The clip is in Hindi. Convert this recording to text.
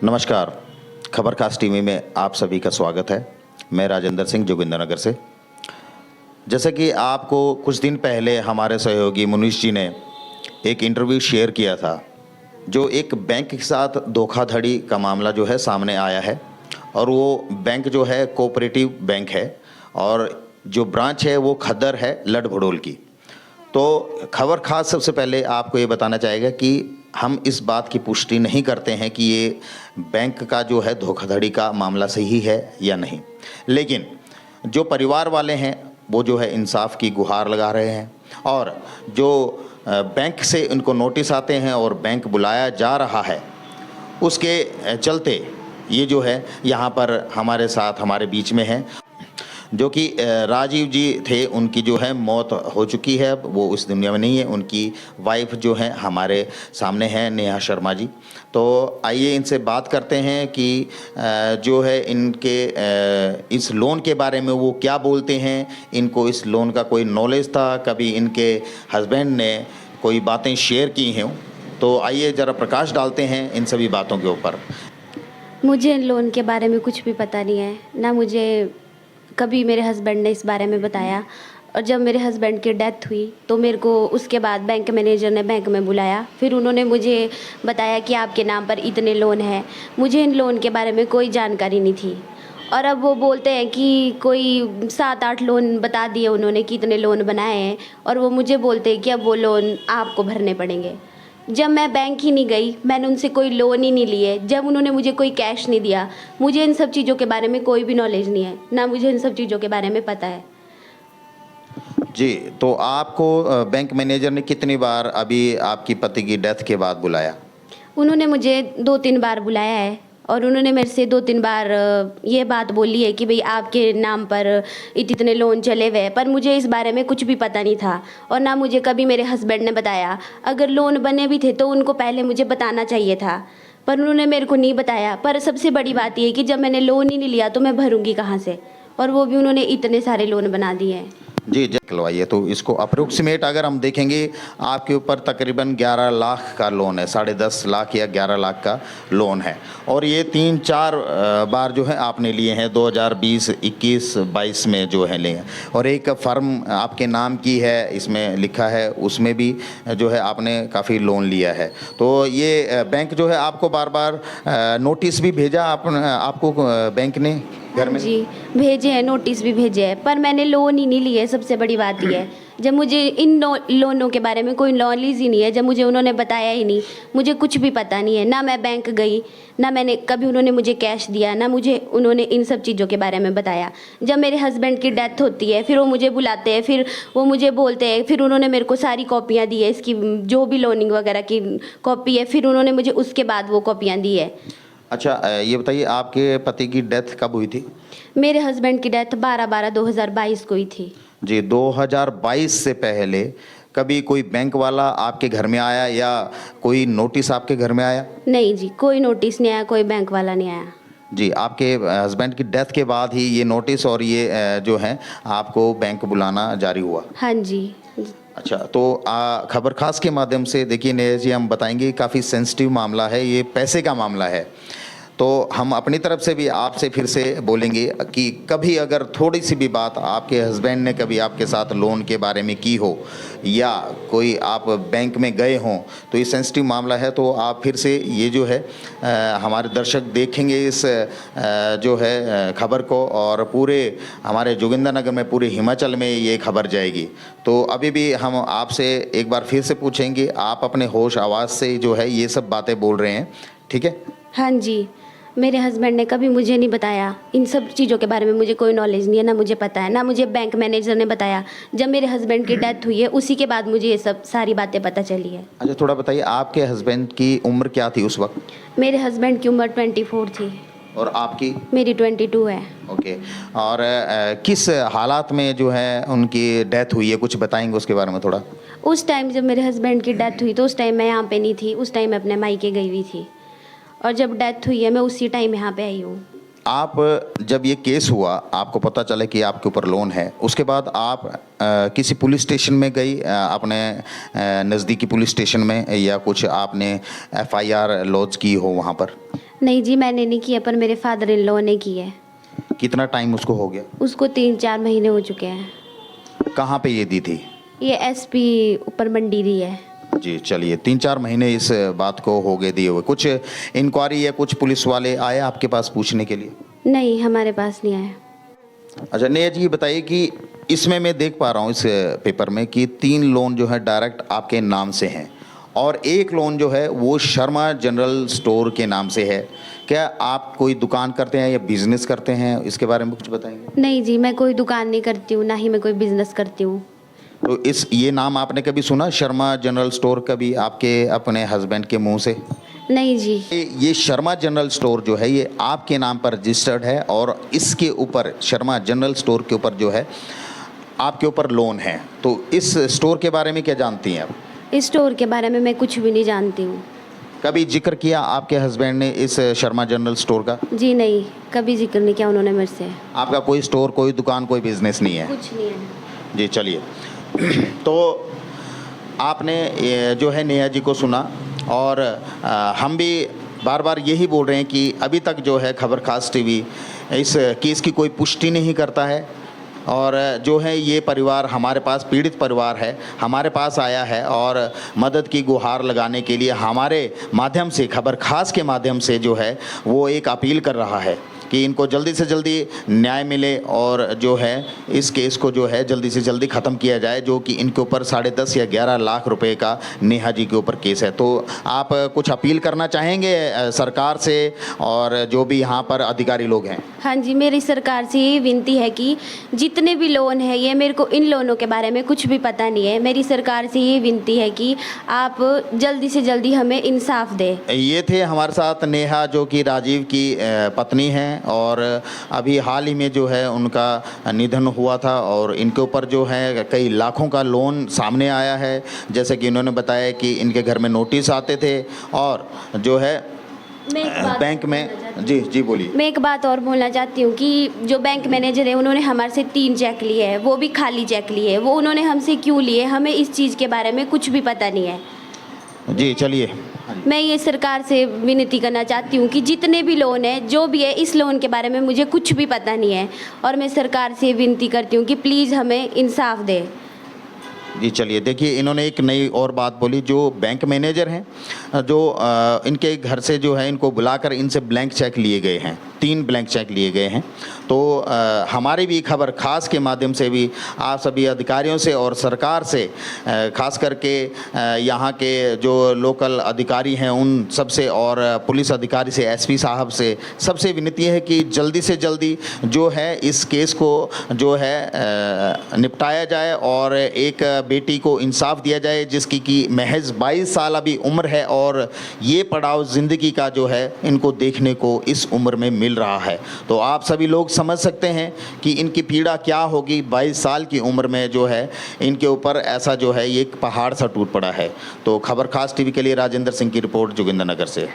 नमस्कार, खबर खास टीवी में आप सभी का स्वागत है। मैं राजेंद्र सिंह जोगिंदरनगर से। जैसे कि आपको कुछ दिन पहले हमारे सहयोगी मुनीश जी ने एक इंटरव्यू शेयर किया था, जो एक बैंक के साथ धोखाधड़ी का मामला जो है सामने आया है और वो बैंक जो है कोऑपरेटिव बैंक है और जो ब्रांच है वो खद्दर है लड भड़ोल की। तो खबर खास सबसे पहले आपको ये बताना चाहेगा कि हम इस बात की पुष्टि नहीं करते हैं कि ये बैंक का जो है धोखाधड़ी का मामला सही है या नहीं, लेकिन जो परिवार वाले हैं वो जो है इंसाफ की गुहार लगा रहे हैं और जो बैंक से इनको नोटिस आते हैं और बैंक बुलाया जा रहा है, उसके चलते ये जो है यहाँ पर हमारे साथ हमारे बीच में है, जो कि राजीव जी थे, उनकी जो है मौत हो चुकी है, वो इस दुनिया में नहीं है। उनकी वाइफ जो है हमारे सामने है, नेहा शर्मा जी। तो आइए इनसे बात करते हैं कि जो है इनके इस लोन के बारे में वो क्या बोलते हैं, इनको इस लोन का कोई नॉलेज था, कभी इनके हस्बैंड ने कोई बातें शेयर की हैं। तो आइए ज़रा प्रकाश डालते हैं इन सभी बातों के ऊपर। मुझे लोन के बारे में कुछ भी पता नहीं है, ना मुझे कभी मेरे हस्बैंड ने इस बारे में बताया। और जब मेरे हस्बैंड की डेथ हुई तो मेरे को उसके बाद बैंक मैनेजर ने बैंक में बुलाया, फिर उन्होंने मुझे बताया कि आपके नाम पर इतने लोन हैं। मुझे इन लोन के बारे में कोई जानकारी नहीं थी और अब वो बोलते हैं कि कोई 7-8 लोन बता दिए उन्होंने कि इतने लोन बनाए हैं और वो मुझे बोलते हैं कि अब वो लोन आपको भरने पड़ेंगे। जब मैं बैंक ही नहीं गई, मैंने उनसे कोई लोन ही नहीं लिए, जब उन्होंने मुझे कोई कैश नहीं दिया, मुझे इन सब चीज़ों के बारे में कोई भी नॉलेज नहीं है, ना मुझे इन सब चीज़ों के बारे में पता है। जी, तो आपको बैंक मैनेजर ने कितनी बार अभी आपकी पति की डेथ के बाद बुलाया? उन्होंने मुझे 2-3 बार बुलाया है और उन्होंने मेरे से 2-3 बार ये बात बोली है कि भाई आपके नाम पर इतने लोन चले हुए हैं, पर मुझे इस बारे में कुछ भी पता नहीं था और ना मुझे कभी मेरे हस्बैंड ने बताया। अगर लोन बने भी थे तो उनको पहले मुझे बताना चाहिए था, पर उन्होंने मेरे को नहीं बताया। पर सबसे बड़ी बात ये है कि जब मैंने लोन ही नहीं लिया तो मैं भरूंगी कहाँ से, और वो भी उन्होंने इतने सारे लोन बना दिए हैं। जी निकलवाइए। तो इसको अप्रोक्सीमेट अगर हम देखेंगे, आपके ऊपर तकरीबन 11 लाख का लोन है, 10.5 लाख या 11 लाख का लोन है और ये 3-4 बार जो है आपने लिए हैं, 2020, 21, 22 में जो है लिए। और एक फर्म आपके नाम की है, इसमें लिखा है, उसमें भी जो है आपने काफ़ी लोन लिया है। तो ये बैंक जो है आपको बार बार नोटिस भी भेजा आपको बैंक ने घर में? जी, भेजे हैं, नोटिस भी भेजे हैं, पर मैंने लोन ही नहीं लिए। सबसे बड़ी बात ये है, जब मुझे इन लोनों के बारे में कोई नॉलेज ही नहीं है, जब मुझे उन्होंने बताया ही नहीं, मुझे कुछ भी पता नहीं है, ना मैं बैंक गई, ना मैंने कभी उन्होंने मुझे कैश दिया, ना मुझे उन्होंने इन सब चीज़ों के बारे में बताया। जब मेरे हस्बैंड की डेथ होती है, फिर वो मुझे बुलाते हैं, फिर वो मुझे बोलते हैं, फिर उन्होंने मेरे को सारी कॉपियाँ दी है, इसकी जो भी लोनिंग वगैरह की कॉपी है, फिर उन्होंने मुझे उसके बाद वो कॉपियाँ दी है। अच्छा, ये बताइए आपके पति की डेथ कब हुई थी? मेरे हस्बैंड की डेथ 12/12/2022 को हुई थी। जी, 2022 से पहले कभी कोई बैंक वाला आपके घर में आया या कोई नोटिस आपके घर में आया? नहीं जी, कोई नोटिस नहीं आया, कोई बैंक वाला नहीं आया। जी, आपके हस्बैंड की डेथ के बाद ही ये नोटिस और ये जो है आपको बैंक बुलाना जारी हुआ? हाँ जी। अच्छा, तो खबर खास के माध्यम से देखिए नेहा जी, हम बताएंगे काफ़ी सेंसिटिव मामला है, ये पैसे का मामला है। तो हम अपनी तरफ से भी आपसे फिर से बोलेंगे कि कभी अगर थोड़ी सी भी बात आपके हस्बैंड ने कभी आपके साथ लोन के बारे में की हो या कोई आप बैंक में गए हों, तो ये सेंसिटिव मामला है, तो आप फिर से ये जो है हमारे दर्शक देखेंगे इस जो है खबर को, और पूरे हमारे जोगिंदरनगर में, पूरे हिमाचल में ये खबर जाएगी। तो अभी भी हम आपसे एक बार फिर से पूछेंगे, आप अपने होश आवाज़ से जो है ये सब बातें बोल रहे हैं, ठीक है? हाँ जी, मेरे हस्बैंड ने कभी मुझे नहीं बताया, इन सब चीज़ों के बारे में मुझे कोई नॉलेज नहीं है, ना मुझे पता है, ना मुझे बैंक मैनेजर ने बताया। जब मेरे हस्बैंड की डेथ हुई है उसी के बाद मुझे ये सब सारी बातें पता चली है। अच्छा, थोड़ा बताइए आपके हस्बैंड की उम्र क्या थी उस वक्त? मेरे हस्बैंड की उम्र 24 थी। और आपकी? मेरी 22 है। ओके। और किस हालात में जो है उनकी डेथ हुई है, कुछ बताएंगे उसके बारे में थोड़ा? उस टाइम जब मेरे हस्बैंड की डेथ हुई तो उस टाइम मैं यहाँ पे नहीं थी, उस टाइम मैं अपने मायके गई हुई थी, और जब डेथ हुई है मैं उसी टाइम यहाँ पे आई हूँ। आप जब ये केस हुआ, आपको पता चला कि आपके ऊपर लोन है, उसके बाद आप किसी पुलिस स्टेशन में गई, अपने नज़दीकी पुलिस स्टेशन में, या कुछ आपने एफआईआर लॉन्च की हो वहाँ पर? नहीं जी, मैंने नहीं किया, पर मेरे फादर इन लॉ ने की है। कितना टाइम उसको हो गया? उसको 3-4 महीने हो चुके हैं। कहाँ पे ये दी थी? ये एसपी ऊपर मंडीरी है। जी चलिए, 3-4 महीने इस बात को हो गए दिए हुए। कुछ इंक्वायरी या कुछ पुलिस वाले आए आपके पास पूछने के लिए? नहीं, हमारे पास नहीं आया। अच्छा नेहा जी, ये बताइए कि इसमें मैं देख पा रहा हूँ इस पेपर में कि 3 लोन जो है डायरेक्ट आपके नाम से हैं और 1 लोन जो है वो शर्मा जनरल स्टोर के नाम से है। क्या आप कोई दुकान करते हैं या बिजनेस करते हैं? इसके बारे में कुछ बताएंगे? नहीं जी, मैं कोई दुकान नहीं करती हूँ, ना ही मैं कोई बिजनेस करती हूँ। तो ये नाम आपने कभी सुना शर्मा जनरल स्टोर, कभी आपके अपने हस्बैंड के मुंह से? नहीं जी। ये शर्मा जनरल स्टोर जो है ये आपके नाम पर रजिस्टर्ड है और इसके ऊपर शर्मा जनरल स्टोर के ऊपर जो है आपके ऊपर लोन है। तो इस स्टोर के बारे में क्या जानती हैं आप? इस स्टोर के बारे में मैं कुछ भी नहीं जानती हूँ। कभी जिक्र किया आपके हस्बैंड ने इस शर्मा जनरल स्टोर का? जी नहीं, कभी जिक्र नहीं किया उन्होंने मेरे से। आपका कोई स्टोर, कोई दुकान, कोई बिजनेस नहीं है? कुछ नहीं है। जी चलिए। तो आपने जो है नेहा जी को सुना और हम भी बार बार यही बोल रहे हैं कि अभी तक जो है खबर खास टीवी इस केस की कोई पुष्टि नहीं करता है और जो है ये परिवार हमारे पास, पीड़ित परिवार है, हमारे पास आया है और मदद की गुहार लगाने के लिए हमारे माध्यम से, खबर खास के माध्यम से जो है वो एक अपील कर रहा है कि इनको जल्दी से जल्दी न्याय मिले और जो है इस केस को जो है जल्दी से जल्दी ख़त्म किया जाए, जो कि इनके ऊपर 10.5 या 11 लाख रुपए का नेहा जी के ऊपर केस है। तो आप कुछ अपील करना चाहेंगे सरकार से और जो भी यहाँ पर अधिकारी लोग हैं? हाँ जी, मेरी सरकार से ये विनती है कि जितने भी लोन है, ये मेरे को इन लोनों के बारे में कुछ भी पता नहीं है। मेरी सरकार से ये विनती है कि आप जल्दी से जल्दी हमें इंसाफ दें। ये थे हमारे साथ नेहा, जो कि राजीव की पत्नी हैं और अभी हाल ही में जो है उनका निधन हुआ था और इनके ऊपर जो है कई लाखों का लोन सामने आया है। जैसे कि इन्होंने बताया कि इनके घर में नोटिस आते थे और जो है बैंक में। जी बोलिए। मैं एक बात और बोलना चाहती हूँ कि जो बैंक मैनेजर है उन्होंने हमारे से 3 चेक लिए हैं, वो भी खाली चेक लिए हैं। वो उन्होंने हमसे क्यों लिए, हमें इस चीज़ के बारे में कुछ भी पता नहीं है। जी चलिए। मैं ये सरकार से विनती करना चाहती हूँ कि जितने भी लोन है, जो भी है, इस लोन के बारे में मुझे कुछ भी पता नहीं है और मैं सरकार से विनती करती हूँ कि प्लीज़ हमें इंसाफ दे। जी चलिए, देखिए इन्होंने एक नई और बात बोली। जो बैंक मैनेजर हैं, जो इनके घर से जो है इनको बुलाकर इनसे ब्लैंक चेक लिए गए हैं, 3 ब्लैंक चेक लिए गए हैं। तो हमारी भी खबर खास के माध्यम से भी आप सभी अधिकारियों से और सरकार से, खास करके यहाँ के जो लोकल अधिकारी हैं उन सबसे और पुलिस अधिकारी से, एसपी साहब से, सबसे विनती है कि जल्दी से जल्दी जो है इस केस को जो है निपटाया जाए और एक बेटी को इंसाफ दिया जाए जिसकी कि महज 22 साल अभी उम्र है और ये पड़ाव ज़िंदगी का जो है इनको देखने को इस उम्र में मिल रहा है। तो आप सभी लोग समझ सकते हैं कि इनकी पीड़ा क्या होगी। 22 साल की उम्र में जो है इनके ऊपर ऐसा जो है ये एक पहाड़ सा टूट पड़ा है। तो खबर खास टीवी के लिए राजेंद्र सिंह की रिपोर्ट, जोगिंदरनगर से।